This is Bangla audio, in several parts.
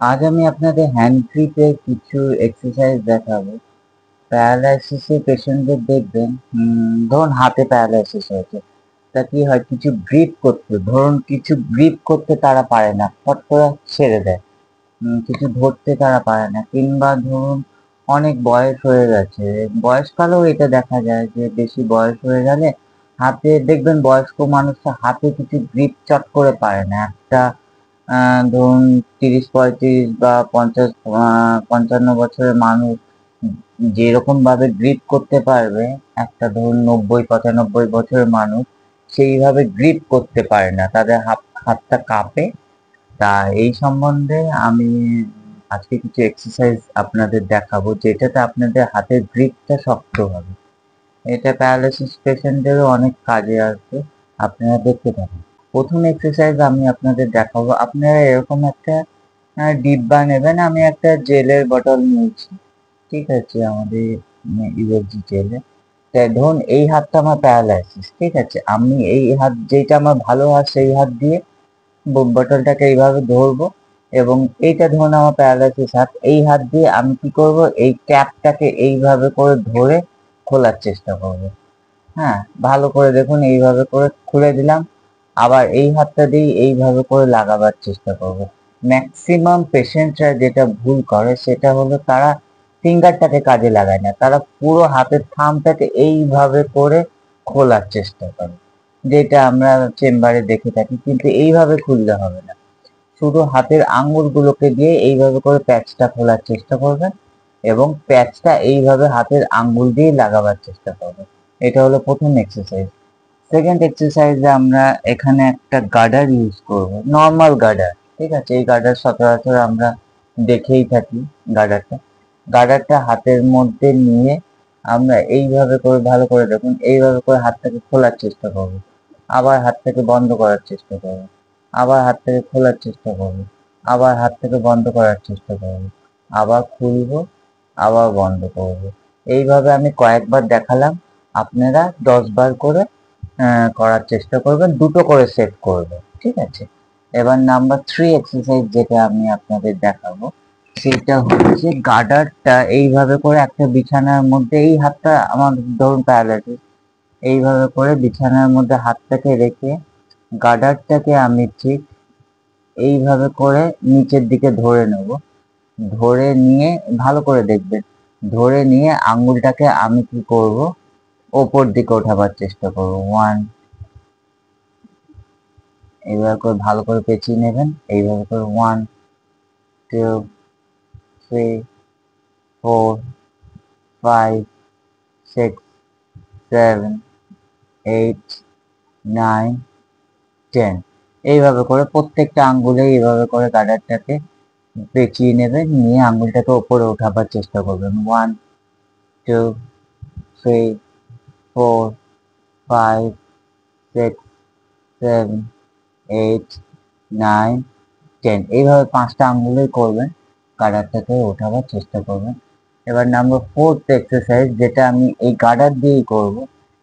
আজ আমি আপনাদের হ্যান্ড গ্রিপের কিছু এক্সারসাইজ দেখাবো। প্যারালাইসিসের পেশেন্টদের দেখবেন, ধরুন হাতে প্যারালাইসিস হয়েছে, তা কি হয়, কিছু গ্রিপ করতে, ধরুন কিছু গ্রিপ করতে তারা পারে না, ফট করে ছেড়ে দেয়। কিছু ধরতে তারা পারে না, কিংবা ধরুন অনেক বয়স হয়ে গেছে, বয়সকালেও এটা দেখা যায় যে বেশি বয়স হয়ে গেলে হাতে দেখবেন বয়স্ক মানুষরা হাতে কিছু গ্রিপ চট করে পারে না। একটা ধরুন ৩০ ৩৫ বা ৫০ ৫৫ বছরের মানুষ যেরকম ভাবে গ্রিপ করতে পারবে, একটা ধরুন ৯০ ৯৫ বছরের মানুষ সেইভাবে গ্রিপ করতে পারে না, তাদের হাতটা কাঁপে। তা এই সম্বন্ধে আমি আজকে কিছু এক্সারসাইজ আপনাদের দেখাবো, যেটাতে আপনাদের হাতের গ্রিপটা শক্ত হবে। এটা প্যারালাইসিস পেশেন্টদেরও অনেক কাজে আসবে, আপনারা দেখতে পারেন। প্রথম এক্সারসাইজ আমি আপনাদের দেখাবো। আপনারা এরকম একটা ডিব্বা নেবেন। আমি একটা জেলের বটল নিয়েছি, ঠিক আছে, আমাদের ইউএসজি জেলে। তাই ধরুন এই হাতটা আমার প্যারালাইসিস, ঠিক আছে, আমি এই হাত যেটা আমার ভালো হাত সেই হাত দিয়ে বটলটাকে এইভাবে ধরবো, এবং এইটা ধরুন আমার প্যারালাইসিস হাত, এই হাত দিয়ে আমি কি করব, এই ক্যাপটাকে এইভাবে করে ধরে খোলার চেষ্টা করব। হ্যাঁ, ভালো করে দেখুন, এইভাবে করে খুলে দিলাম। আবার এই হাতটা দিয়ে এইভাবে করে লাগাবার চেষ্টা করব। ম্যাক্সিমাম পেশেন্টরা যেটা ভুল করে সেটা হলো তারা ফিঙ্গারটাকে কাজে লাগায় না, তারা পুরো হাতের থাম্বটাকে এইভাবে করে খোলার চেষ্টা করে, যেটা আমরা চেম্বারে দেখে থাকি। কিন্তু এইভাবে খুললে হবে না, শুধু হাতের আঙ্গুলগুলোকে দিয়ে এইভাবে করে প্যাচটা খোলার চেষ্টা করবেন, এবং প্যাচটা এইভাবে হাতের আঙ্গুল দিয়ে লাগাবার চেষ্টা করবেন। এটা হলো প্রথম এক্সারসাইজ। সেকেন্ড এক্সারসাইজে আমরা এখানে একটা গার্ডার ইউজ করব, নর্মাল গার্ডার, ঠিক আছে। এই গার্ডার সচরাচর আমরা দেখেই থাকি। গার্ডারটা হাতের মধ্যে নিয়ে আমরা এইভাবে করে, ভালো করে দেখুন, এইভাবে করে হাতটাকে খোলার চেষ্টা করব, আবার হাতটাকে বন্ধ করার চেষ্টা করব, আবার হাত থেকে খোলার চেষ্টা করব, আবার হাত থেকে বন্ধ করার চেষ্টা করব, আবার খুলবো, আবার বন্ধ করব। এইভাবে আমি কয়েকবার দেখালাম, আপনারা 10 বার করে করার চেষ্টা করবেন, দুটো করে সেট করবেন, ঠিক আছে। এবার নাম্বার 3 এক্সারসাইজ যেটা আমি আপনাদের দেখাবো, সেটা হচ্ছে গার্ডারটা এইভাবে করে একটা বিছানার মধ্যে, এই হাতটা আমার ধরুন প্যারালাইসিস, এইভাবে করে বিছানার মধ্যে হাতটাকে রেখে গার্ডারটাকে আমি ঠিক এইভাবে করে নিচের দিকে ধরে নেব। ধরে নিয়ে ভালো করে দেখবেন, ধরে নিয়ে আঙ্গুলটাকে আমি কি করব, ওপর দিকে ওঠাবার চেষ্টা করব। এইভাবে করে ভালো করে পেঁচিয়ে নেবেন, এইভাবে করে 1 2 3 4 5 6 7 8 9 10, এইভাবে করে প্রত্যেকটা আঙ্গুলে এইভাবে করে গার্ডারটাকে পেঁচিয়ে নেবেন, নিয়ে আঙ্গুলটাকে ওপরে ওঠাবার চেষ্টা করবেন। 1 2 3 4 5 6 7 8 9 10, এইভাবে 5টা আঙ্গুলেই করবেন, গার্ডারটাকে ওঠাবার চেষ্টা করবেন। এবার নাম্বার 4th এক্সারসাইজ, যেটা আমি এই গার্ডার দিয়েই করব,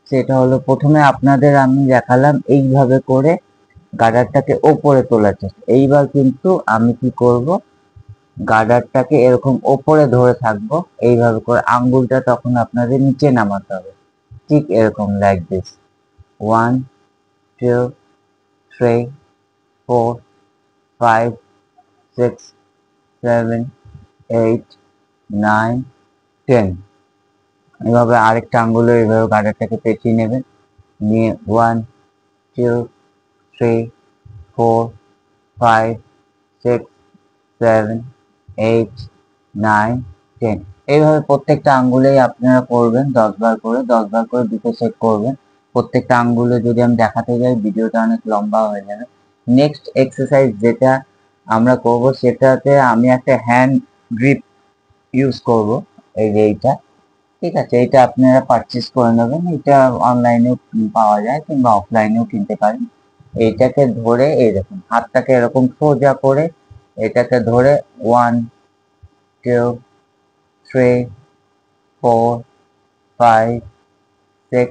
সেটা হলো প্রথমে আপনাদের আমি দেখালাম এইভাবে করে গার্ডারটাকে ওপরে তোলার চেষ্টা। এইবার কিন্তু আমি কি করব, গার্ডারটাকে এরকম ওপরে ধরে থাকবো, এইভাবে করে আঙ্গুলটা তখন আপনাদের নিচে নামাতে হবে, ঠিক এরকম, লাইক দিস। 1 2 3 4 5 6 7 8 9 10, এভাবে আরেকটা আঙ্গুলে এইভাবে গার্ডারটাকে পেঁচিয়ে নেবেন, নিয়ে 1 2 3 4 5 6 7 8 9 10, এইভাবে প্রত্যেকটা আঙ্গুলেই আপনারা করবেন 10 বার করে, 10 বার করে দুটো সেট করবেন। প্রত্যেকটা আঙ্গুলে যদি আমি দেখাতে যাই ভিডিওটা অনেক লম্বা হয়ে যাবে। নেক্সট এক্সারসাইজ যেটা আমরা করব, সেটাতে আমি একটা হ্যান্ড গ্রিপ ইউজ করব, এই যে এইটা, ঠিক আছে। এটা আপনারা পারচেজ করে নেবেন, এটা অনলাইনেও পাওয়া যায় কিংবা অফলাইনেও কিনতে পারেন। এইটাকে ধরে এই দেখুন, হাতটাকে এরকম সোজা করে এটাকে ধরে 1 2 3 4 5 6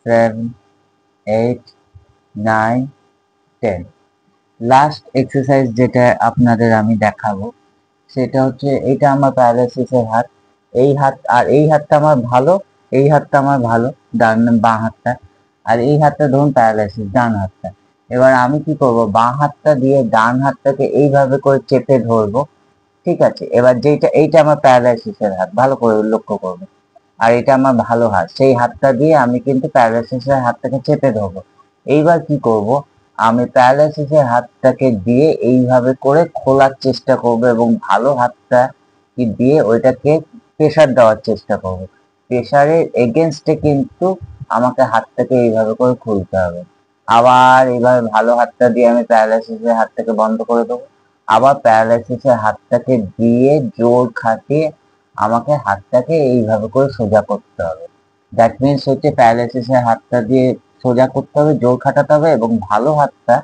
7 8 9 10, লাস্ট এক্সারসাইজ যেটা আপনাদের আমি দেখাবো সেটা হচ্ছে, এটা আমার প্যারালাইসিসের হাত। এই হাত আর এই হাতটা আমার ভালো, এই হাতটা আমার ভালো, বাঁ হাতটা। আর এই হাতটা ধরুন প্যারালাইসিস, ডান হাতটা। এবার আমি কি করব, বাঁ হাতটা দিয়ে ডান হাতটাকে এইভাবে করে চেপে ধরবো। ঠিক আছে, এবার এইটা আমার প্যারালাইসিসের হাত, ভালো করে লক্ষ্য করবে। আর এটা আমার ভালো হাত, সেই হাতটা দিয়ে আমি কিন্তু প্যারালাইসিসের হাতটাকে চেপে ধরবো। এইবার কি করব, আমি প্যারালাইসিসের হাতটাকে দিয়ে এইভাবে করে খোলার চেষ্টা করব এবং ভালো হাতটা কি দিয়ে ওইটাকে প্রেসার দেওয়ার চেষ্টা করব। প্রেসারের এগেনস্টে কিন্তু আমাকে হাতটাকে এইভাবে করে খুলতে হবে। আবার এইভাবে ভালো হাতটা দিয়ে আমি প্যারালাইসিসের হাতটাকে বন্ধ করে দেবো। আবার প্যারালাইসিসের হাতটাকে দিয়ে জোর খাটিয়ে আমাকে হাতটাকে এইভাবে করে সোজা করতে হবে। দ্যাট মিনস হচ্ছে প্যারালাইসিসের হাতটা দিয়ে সোজা করতে হবে, জোর খাটাতে হবে এবং ভালো হাতটা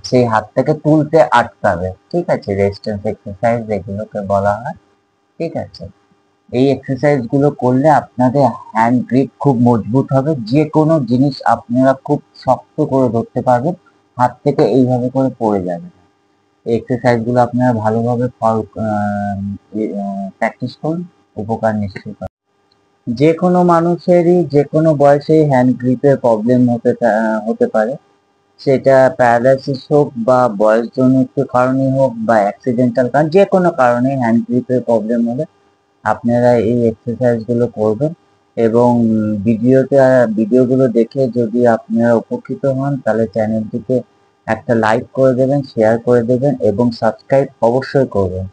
সেই হাতটাকে তুলতে আটকাবে। ঠিক আছে, রেজিস্ট্যান্স এক্সারসাইজ এগুলোকে বলা হয়। ঠিক আছে, এই এক্সারসাইজ গুলো করলে আপনাদের হ্যান্ড গ্রিপ খুব মজবুত হবে, যে কোনো জিনিস আপনারা খুব শক্ত করে ধরতে পারবেন, হাত থেকে এইভাবে করে পড়ে যাবে। এই এক্সারসাইজ গুলো আপনারা ভালোভাবে প্র্যাকটিস করুন, উপকার নিশ্চয়ই পাবেন। যে কোনো মানুষেরই যে কোনো বয়সেই হ্যান্ড গ্রিপের প্রবলেম হতে পারে। সেটা প্যারালাইসিস হোক বা বয়সজনিত কারণে হোক বা অ্যাক্সিডেন্টাল কারণ, যে কোনো কারণে হ্যান্ড গ্রিপের প্রবলেম হলে আপনারা এই এক্সারসাইজ গুলো করবেন। এবং ভিডিওগুলো দেখে যদি আপনারা উপকৃত হন তাহলে চ্যানেলটিকে একটা লাইক করে দেবেন, শেয়ার করে দেবেন এবং সাবস্ক্রাইব অবশ্যই করবেন।